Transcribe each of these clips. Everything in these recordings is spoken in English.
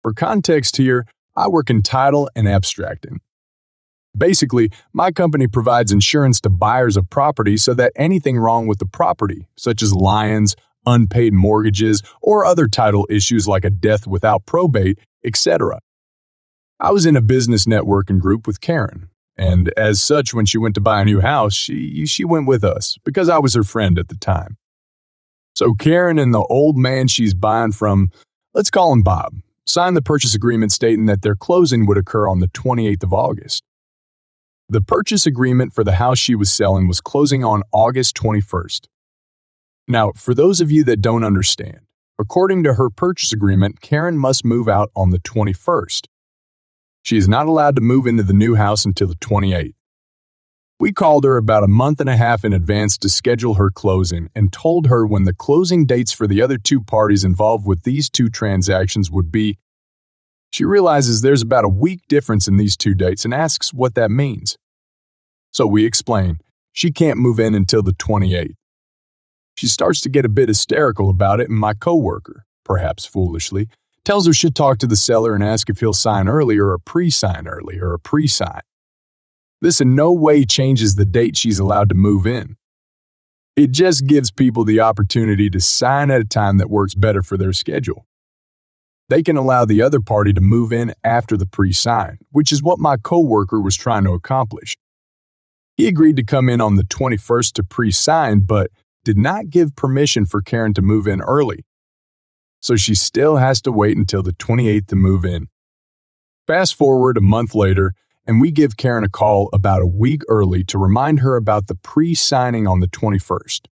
For context here, I work in title and abstracting. Basically, my company provides insurance to buyers of property so that anything wrong with the property, such as liens, unpaid mortgages, or other title issues like a death without probate, etc. I was in a business networking group with Karen, and as such, when she went to buy a new house, she went with us because I was her friend at the time. So Karen and the old man she's buying from, let's call him Bob, signed the purchase agreement stating that their closing would occur on the 28th of August. The purchase agreement for the house she was selling was closing on August 21st. Now, for those of you that don't understand, according to her purchase agreement, Karen must move out on the 21st. She is not allowed to move into the new house until the 28th. We called her about a month and a half in advance to schedule her closing and told her when the closing dates for the other two parties involved with these two transactions would be. She realizes there's about a week difference in these two dates and asks what that means. So we explain, she can't move in until the 28th. She starts to get a bit hysterical about it, and my coworker, perhaps foolishly, tells her she'll talk to the seller and ask if he'll sign early or a pre-sign early or a pre-sign. This in no way changes the date she's allowed to move in. It just gives people the opportunity to sign at a time that works better for their schedule. They can allow the other party to move in after the pre-sign, which is what my coworker was trying to accomplish. He agreed to come in on the 21st to pre-sign, but did not give permission for Karen to move in early. So she still has to wait until the 28th to move in. Fast forward a month later, and we give Karen a call about a week early to remind her about the pre-signing on the 21st.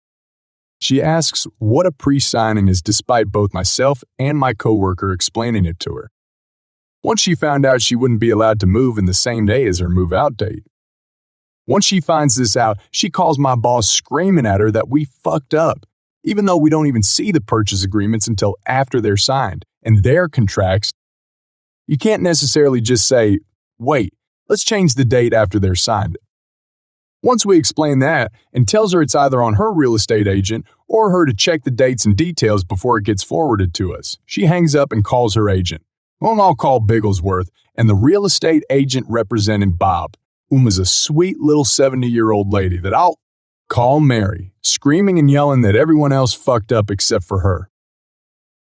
She asks what a pre-signing is despite both myself and my coworker explaining it to her. Once she found out she wouldn't be allowed to move in the same day as her move-out date. Once she finds this out, she calls my boss screaming at her that we fucked up, even though we don't even see the purchase agreements until after they're signed, and their contracts. You can't necessarily just say, wait, let's change the date after they're signed. Once we explain that and tells her it's either on her real estate agent or her to check the dates and details before it gets forwarded to us, she hangs up and calls her agent, whom I'll call Bigglesworth, and the real estate agent representing Bob, whom was a sweet little 70-year-old lady that I'll call Mary, screaming and yelling that everyone else fucked up except for her.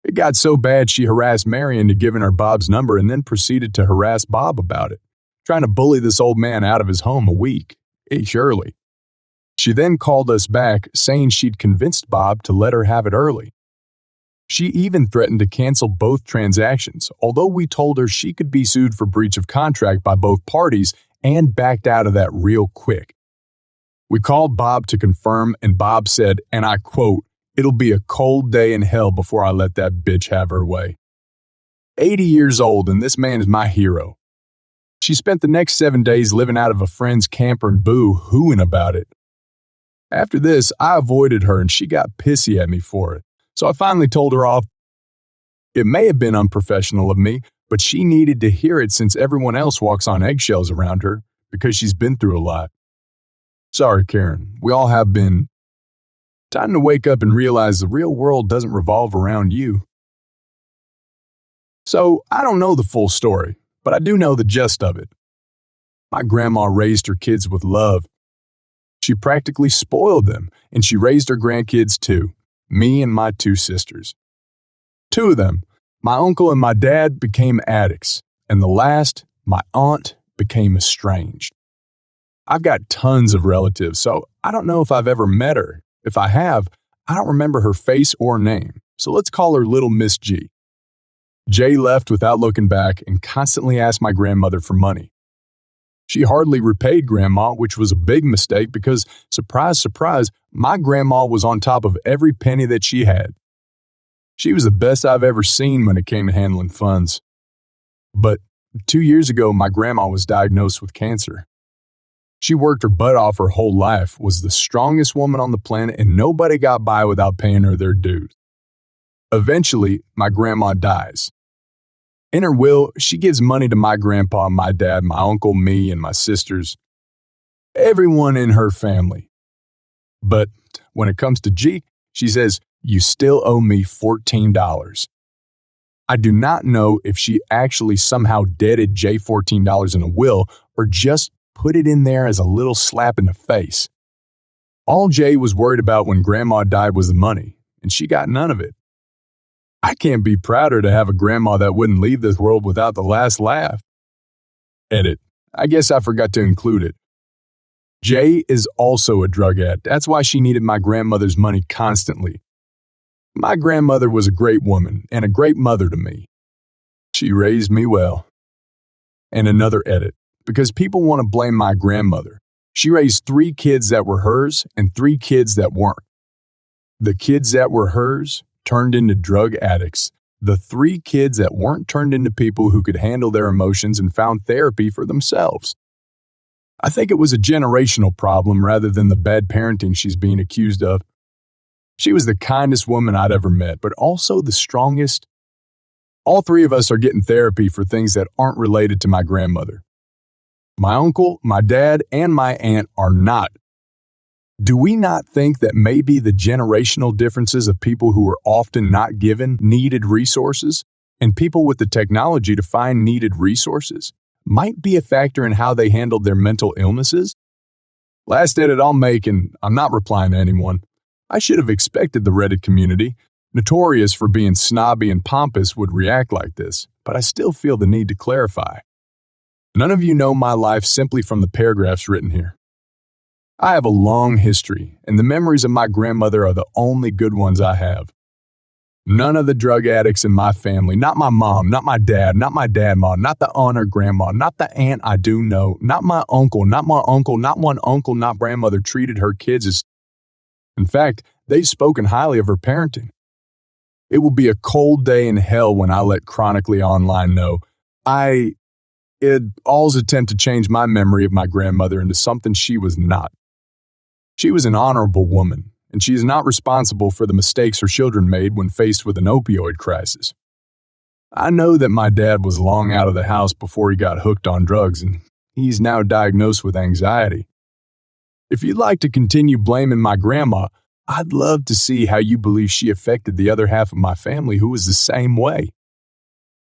It got so bad she harassed Mary into giving her Bob's number and then proceeded to harass Bob about it, trying to bully this old man out of his home a week. Early. She then called us back, saying she'd convinced Bob to let her have it early. She even threatened to cancel both transactions, although we told her she could be sued for breach of contract by both parties and backed out of that real quick. We called Bob to confirm, and Bob said, and I quote, "It'll be a cold day in hell before I let that bitch have her way." 80 years old, and this man is my hero. She spent the next 7 days living out of a friend's camper and boo-hooing about it. After this, I avoided her and she got pissy at me for it, so I finally told her off. It may have been unprofessional of me, but she needed to hear it since everyone else walks on eggshells around her because she's been through a lot. Sorry, Karen, we all have been. Time to wake up and realize the real world doesn't revolve around you. So, I don't know the full story, but I do know the gist of it. My grandma raised her kids with love. She practically spoiled them, and she raised her grandkids too, me and my 2 sisters. 2 of them, my uncle and my dad, became addicts, and the last, my aunt, became estranged. I've got tons of relatives, so I don't know if I've ever met her. If I have, I don't remember her face or name, so let's call her Little Miss G. Jay left without looking back and constantly asked my grandmother for money. She hardly repaid Grandma, which was a big mistake because, surprise, surprise, my grandma was on top of every penny that she had. She was the best I've ever seen when it came to handling funds. But 2 years ago, my grandma was diagnosed with cancer. She worked her butt off her whole life, was the strongest woman on the planet, and nobody got by without paying her their dues. Eventually, my grandma dies. In her will, she gives money to my grandpa, my dad, my uncle, me, and my sisters. Everyone in her family. But when it comes to G, she says, "You still owe me $14. I do not know if she actually somehow deaded Jay $14 in a will or just put it in there as a little slap in the face. All Jay was worried about when Grandma died was the money, and she got none of it. I can't be prouder to have a grandma that wouldn't leave this world without the last laugh. Edit. I guess I forgot to include it. Jay is also a drug addict. That's why she needed my grandmother's money constantly. My grandmother was a great woman and a great mother to me. She raised me well. And another edit, because people want to blame my grandmother. She raised 3 kids that were hers and 3 kids that weren't. The kids that were hers turned into drug addicts. The 3 kids that weren't turned into people who could handle their emotions and found therapy for themselves. I think it was a generational problem rather than the bad parenting she's being accused of. She was the kindest woman I'd ever met, but also the strongest. All 3 of us are getting therapy for things that aren't related to my grandmother. My uncle, my dad, and my aunt are not. Do we not think that maybe the generational differences of people who are often not given needed resources and people with the technology to find needed resources might be a factor in how they handled their mental illnesses? Last edit I'll make, and I'm not replying to anyone. I should have expected the Reddit community, notorious for being snobby and pompous, would react like this, but I still feel the need to clarify. None of you know my life simply from the paragraphs written here. I have a long history, and the memories of my grandmother are the only good ones I have. None of the drug addicts in my family, not my mom, not my dad, not my dad-ma, not the aunt or grandma, not the aunt I do know, not my uncle, not one uncle, not grandmother treated her kids as. In fact, they've spoken highly of her parenting. It will be a cold day in hell when I let Chronically Online know all's attempt to change my memory of my grandmother into something she was not. She was an honorable woman, and she is not responsible for the mistakes her children made when faced with an opioid crisis. I know that my dad was long out of the house before he got hooked on drugs, and he's now diagnosed with anxiety. If you'd like to continue blaming my grandma, I'd love to see how you believe she affected the other half of my family who was the same way.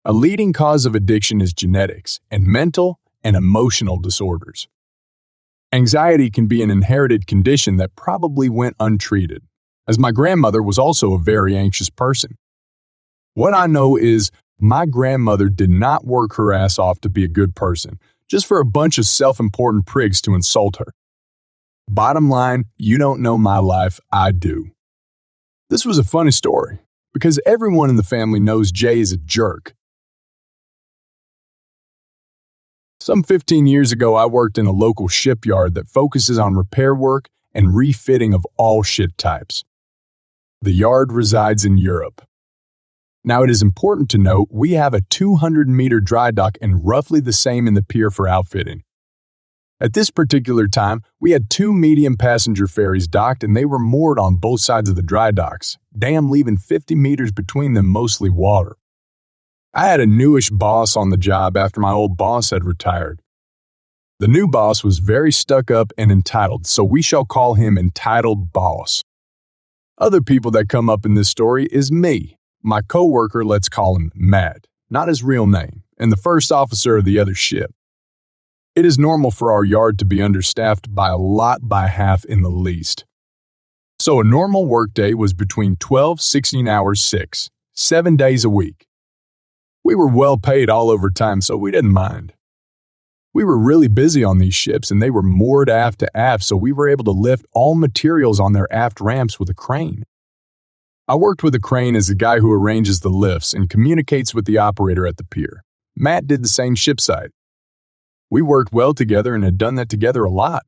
A leading cause of addiction is genetics and mental and emotional disorders. Anxiety can be an inherited condition that probably went untreated, as my grandmother was also a very anxious person. What I know is my grandmother did not work her ass off to be a good person, just for a bunch of self-important prigs to insult her. Bottom line, you don't know my life, I do. This was a funny story, because everyone in the family knows Jay is a jerk. Some 15 years ago, I worked in a local shipyard that focuses on repair work and refitting of all ship types. The yard resides in Europe. Now, it is important to note we have a 200-meter dry dock and roughly the same in the pier for outfitting. At this particular time, we had 2 medium passenger ferries docked and they were moored on both sides of the dry docks, leaving 50 meters between them, mostly water. I had a newish boss on the job after my old boss had retired. The new boss was very stuck up and entitled, so we shall call him Entitled Boss. Other people that come up in this story is me, my coworker, let's call him Matt, not his real name, and the first officer of the other ship. It is normal for our yard to be understaffed by a lot by half in the least. So a normal workday was between 12, 16 hours, 7 days a week. We were well paid all over time, so we didn't mind. We were really busy on these ships, and they were moored aft to aft, so we were able to lift all materials on their aft ramps with a crane. I worked with a crane as the guy who arranges the lifts and communicates with the operator at the pier. Matt did the same shipside. We worked well together and had done that together a lot.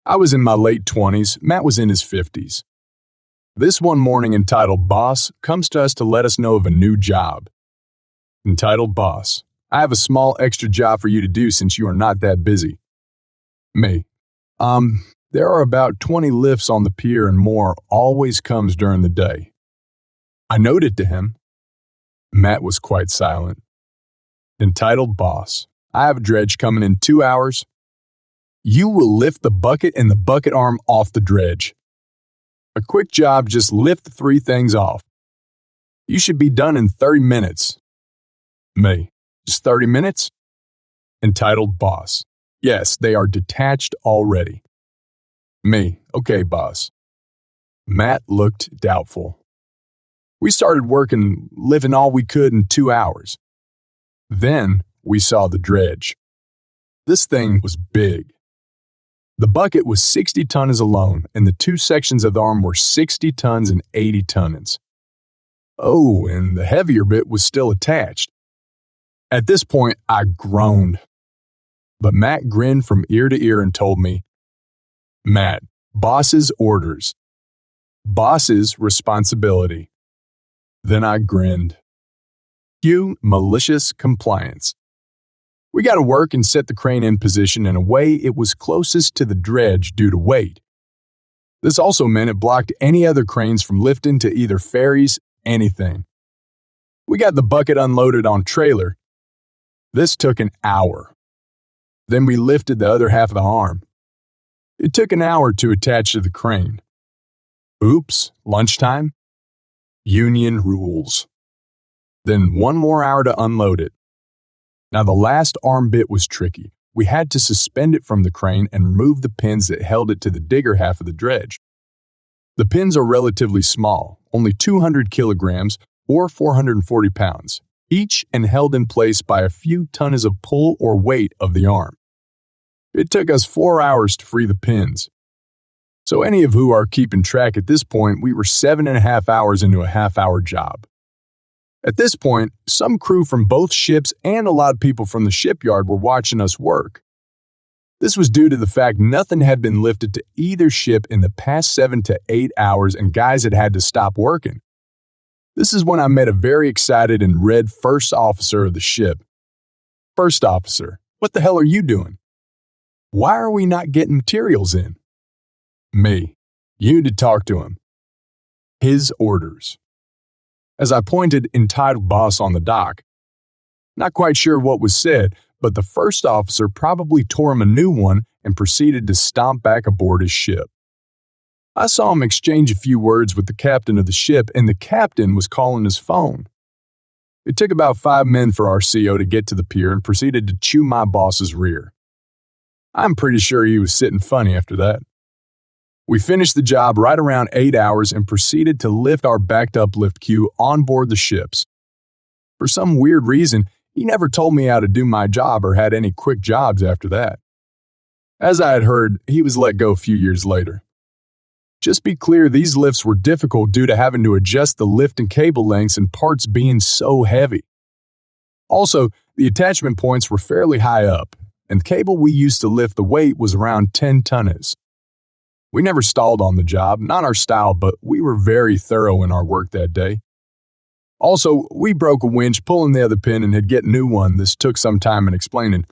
I was in my late 20s, Matt was in his 50s. This one morning, Entitled Boss comes to us to let us know of a new job. Entitled Boss, I have a small extra job for you to do since you are not that busy. Me, there are about 20 lifts on the pier and more always comes during the day. I noted to him. Matt was quite silent. Entitled Boss, I have a dredge coming in 2 hours. You will lift the bucket and the bucket arm off the dredge. A quick job, just lift the 3 things off. You should be done in 30 minutes. Me. Just 30 minutes? Entitled boss. Yes, they are detached already. Me. Okay, boss. Matt looked doubtful. We started working, lifting all we could in 2 hours. Then we saw the dredge. This thing was big. The bucket was 60 tons alone, and the two sections of the arm were 60 tons and 80 tons. Oh, and the heavier bit was still attached. At this point, I groaned. But Matt grinned from ear to ear and told me, Matt, boss's orders. Boss's responsibility. Then I grinned. Cue malicious compliance. We got to work and set the crane in position in a way it was closest to the dredge due to weight. This also meant it blocked any other cranes from lifting to either ferries, anything. We got the bucket unloaded on trailer. This took an hour. Then we lifted the other half of the arm. It took an hour to attach to the crane. Oops, lunchtime? Union rules. Then one more hour to unload it. Now the last arm bit was tricky. We had to suspend it from the crane and remove the pins that held it to the digger half of the dredge. The pins are relatively small, only 200 kilograms or 440 pounds, each and held in place by a few tons of pull or weight of the arm. It took us 4 hours to free the pins. So any of who are keeping track at this point, we were 7.5 hours into a half-hour job. At this point, some crew from both ships and a lot of people from the shipyard were watching us work. This was due to the fact nothing had been lifted to either ship in the past 7 to 8 hours and guys had to stop working. This is when I met a very excited and red first officer of the ship. First officer, what the hell are you doing? Why are we not getting materials in? Me. You need to talk to him. His orders. As I pointed entitled boss on the dock. Not quite sure what was said, but the first officer probably tore him a new one and proceeded to stomp back aboard his ship. I saw him exchange a few words with the captain of the ship, and the captain was calling his phone. It took about 5 men for our CO to get to the pier and proceeded to chew my boss's rear. I'm pretty sure he was sitting funny after that. We finished the job right around 8 hours and proceeded to lift our backed-up lift queue on board the ships. For some weird reason, he never told me how to do my job or had any quick jobs after that. As I had heard, he was let go a few years later. Just be clear, these lifts were difficult due to having to adjust the lift and cable lengths and parts being so heavy. Also, the attachment points were fairly high up, and the cable we used to lift the weight was around 10 tons. We never stalled on the job, not our style, but we were very thorough in our work that day. Also, we broke a winch pulling the other pin and had get a new one. This took some time in explaining.